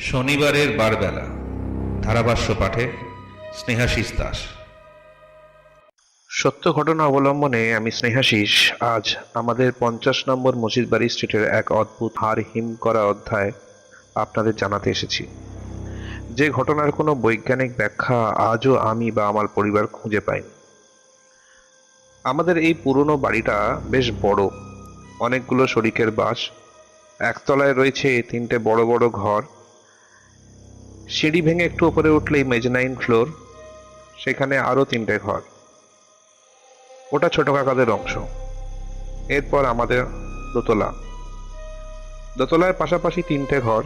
শনিবারের বারবেলা ধারাভাষ্য পাঠে স্নেহাশিস দাস। সত্য ঘটনা অবলম্বনে আমি স্নেহাশিস আজ আমাদের 50 নম্বর মসজিদবাড়ি স্ট্রিটের এক অদ্ভুত হাড় হিম করা অধ্যায় আপনাদের জানাতে এসেছি, যে ঘটনার কোনো বৈজ্ঞানিক ব্যাখ্যা আজও আমি বা আমার পরিবার খুঁজে পাইনি। আমাদের এই পুরনো বাড়িটা বেশ বড়, অনেকগুলো শরিকের বাস। একতলায় রয়েছে 3টে বড় বড় ঘর। সিঁড়ি ভেঙে একটু উপরে উঠলেই মেজনাইন ফ্লোর, সেখানে আরো 3টে ঘর। ওটা ছোট কাকাদের অংশ। এরপর আমাদের দোতলা। দোতলার পাশাপাশি 3টে ঘর।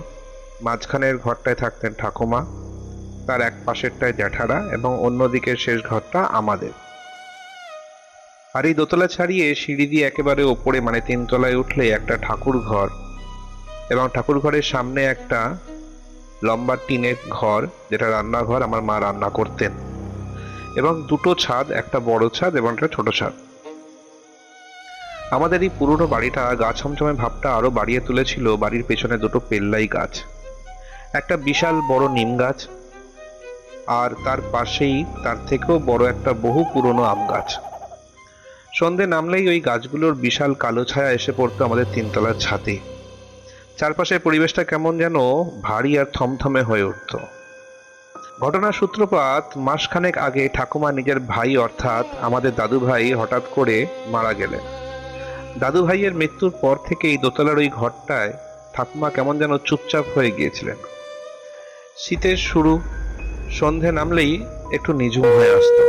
মাঝখানের ঘরটায় থাকতেন ঠাকুমা, তার এক পাশেরটায় জ্যাঠারা এবং অন্যদিকের শেষ ঘরটা আমাদের। আর এই দোতলা ছাড়িয়ে সিঁড়ি দিয়ে একেবারে ওপরে মানে 3তলায় উঠলে একটা ঠাকুর ঘর, এবং ঠাকুর ঘরের সামনে একটা লম্বা টিনের ঘর, যেটা রান্নাঘর, আমার মা রান্না করতেন, এবং 2টো ছাদ, একটা বড় ছাদ এবং একটা ছোট ছাদ। আমাদের এই পুরনো বাড়িটা গা ছমছমে ভাবটা আরো বাড়িয়ে তুলেছিল বাড়ির পেছনে 2টো পেল্লাই গাছ, একটা বিশাল বড় নিম গাছ, আর তার পাশেই তার থেকেও বড় একটা বহু পুরনো আম গাছ। সন্ধে নামলেই ওই গাছগুলোর বিশাল কালো ছায়া এসে পড়তো আমাদের 3তলার ছাদে। চারপাশের পরিবেশটা কেমন যেন ভারী আর থমথমে হয়ে উঠত। ঘটনার সূত্রপাত মাসখানেক আগে ঠাকুমা নিজের ভাই অর্থাৎ আমাদের দাদু ভাই হঠাৎ করে মারা গেলেন। দাদু ভাইয়ের মৃত্যুর পর থেকেই দোতলার ওই ঘরটায় ঠাকুমা কেমন যেন চুপচাপ হয়ে গিয়েছিলেন। শীতের শুরু, সন্ধে নামলেই একটু নিঝুম হয়ে আসতো।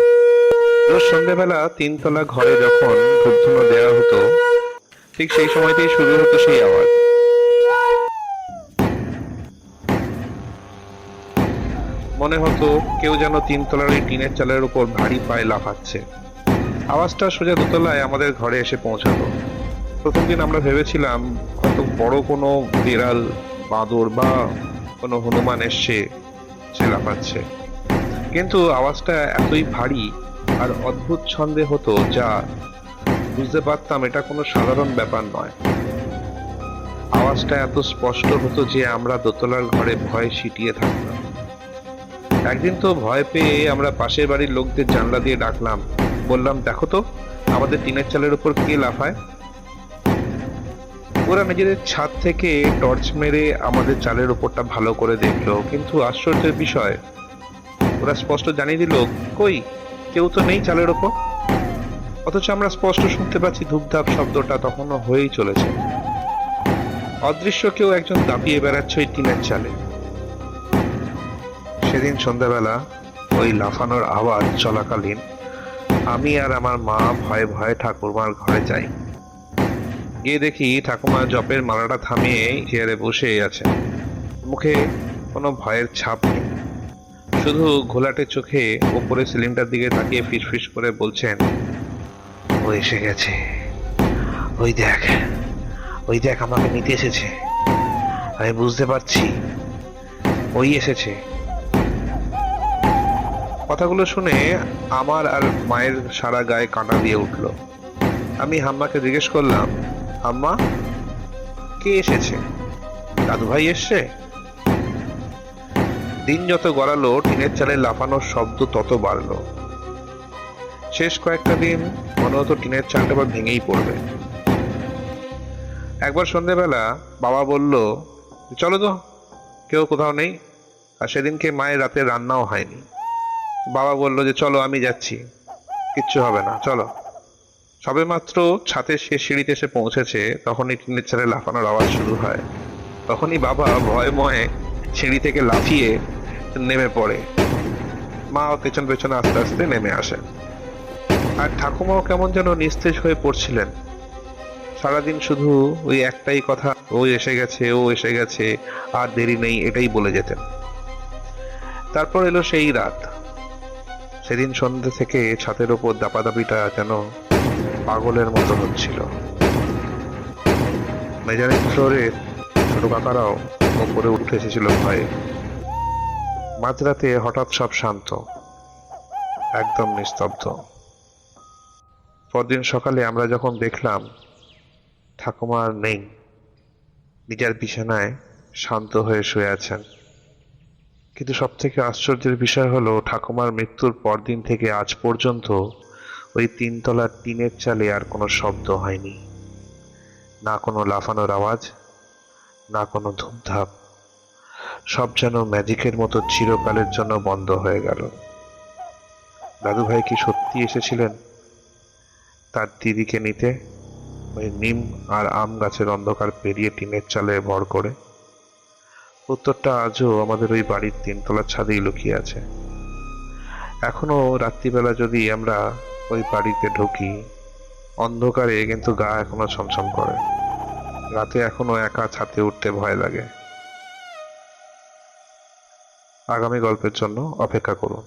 রোজ সন্ধেবেলা 3তলা ঘরে যখন ধূপধুনো দেওয়া হতো, ঠিক সেই সময়তেই শুরু হতো সেই আওয়াজ। মনে হতো কেউ যেন 3তলার ওই টিনের চালের উপর ভারী পায়ে লাফাচ্ছে। আওয়াজটা সোজা দোতলায় আমাদের ঘরে এসে পৌঁছাতো। প্রথম দিন আমরা ভেবেছিলাম কত বড় কোনো বিড়াল, বাঁদর বা কোনো হনুমান এসছে, সে লাফাচ্ছে। কিন্তু আওয়াজটা এতই ভারী আর অদ্ভুত ছন্দে হতো যা বুঝতে পারতাম এটা কোনো সাধারণ ব্যাপার নয়। আওয়াজটা এত স্পষ্ট হতো যে আমরা দোতলার ঘরে ভয়ে সিটিয়ে থাকতাম। একদিন তো ভয় পেয়ে আমরা পাশের বাড়ির লোকদের জানলা দিয়ে ডাকলাম, বললাম, দেখো তো আমাদের টিনের চালের উপর কে লাফায়। ওরা নিজেদের ছাদ থেকে টর্চ মেরে আমাদের চালের উপরটা ভালো করে দেখলো, কিন্তু আশ্চর্যের বিষয়, ওরা স্পষ্ট জানিয়ে দিল, কই, কেউ তো নেই চালের ওপর। অথচ আমরা স্পষ্ট শুনতে পাচ্ছি ধূপধাপ শব্দটা তখনও হয়েই চলেছে। অদৃশ্য কেউ একজন দাপিয়ে বেড়াচ্ছে ওই টিনের চালে। সেদিন সন্ধ্যাবেলা ওই লাফানোর আওয়াজ চলাকালীন আমি আর আমার মা ভয়ে ভয়ে ঠাকুরমার ঘরে যাই। গিয়ে দেখি ঠাকুমা জপের মালাটা থামিয়ে চেয়ারে বসে আছে। মুখে কোনো ভয়ের ছাপ নেই, শুধু ঘোলাটে চোখে ওপরে সিলিংটার দিকে তাকিয়ে ফিসফিস করে বলছেন, ও এসে গেছে, ওই দেখ, ওই দেখ আমাকে নিতে এসেছে, আমি বুঝতে পারছি ওই এসেছে। কথাগুলো শুনে আমার আর মায়ের সারা গায়ে কাঁটা দিয়ে উঠল। আমি হাম্মাকে জিজ্ঞেস করলাম, হাম্মা, কে এসেছে? দাদু ভাই এসছে? দিন যত গড়ালো টিনের চালে লাফানোর শব্দ তত বাড়লো। শেষ কয়েকটা দিন মনে হতো টিনের চালটা আবার ভেঙেই পড়বে। একবার সন্ধ্যেবেলা বাবা বলল, চলো তো, কেউ কোথাও নেই। আর সেদিনকে মায়ের রাতে রান্নাও হয়নি। বাবা বলল যে চলো, আমি যাচ্ছি, কিচ্ছু হবে না, চলো। সবে মাত্র ছাদের শেষ সিঁড়িতে এসে পৌঁছেছে, তখনই টিনের চালে লাফানোর আওয়াজ শুরু হয়। তখনই বাবা ভয়ে সিঁড়ি থেকে লাফিয়ে নেমে পড়ে। মা পেছন পেছনে আস্তে আস্তে নেমে আসে। আর ঠাকুমাও কেমন যেন নিস্তেজ হয়ে পড়ছিলেন। সারাদিন শুধু ওই একটাই কথা, ও এসে গেছে, ও এসে গেছে, আর দেরি নেই, এটাই বলে যেতেন। তারপর এলো সেই রাত। সেদিন সন্ধ্যে থেকে ছাদের ওপর দাপাদাপিটা যেন পাগলের মতো হচ্ছিল। মেজারিং ফ্লোরে ছোট কাকারাও ওপরে উঠে এসেছিল ভয়ে। মাঝরাতে হঠাৎ সব শান্ত, একদম নিস্তব্ধ। পরদিন সকালে আমরা যখন দেখলাম ঠাকুমা আর নেই, নিজের বিছানায় শান্ত হয়ে শুয়ে আছেন। কিন্তু সব থেকে আশ্চর্যের বিষয় হলো ঠাকুমার মৃত্যুর পরদিন থেকে আজ পর্যন্ত ওই তিনতলার টিনের চালে আর কোনো শব্দ হয়নি, না কোনো লাফানোর আওয়াজ, না কোনো ধূপধাপ। সব যেন ম্যাজিকের মতো চিরকালের জন্য বন্ধ হয়ে গেল। দাদুভাই কি সত্যি এসেছিলেন তার দিদিকে নিতে, ওই নিম আর আম গাছের অন্ধকার পেরিয়ে টিনের চালে ভর করে? উত্তরটা আজও আমাদের ওই বাড়ির তিনতলার ছাদেই লুকিয়ে আছে। এখনো রাত্রিবেলা যদি আমরা ওই বাড়িতে ঢুকি, অন্ধকারে কিন্তু গা এখনো ছমছম করে। রাতে এখনো একা ছাদে উঠতে ভয় লাগে। আগামী গল্পের জন্য অপেক্ষা করুন।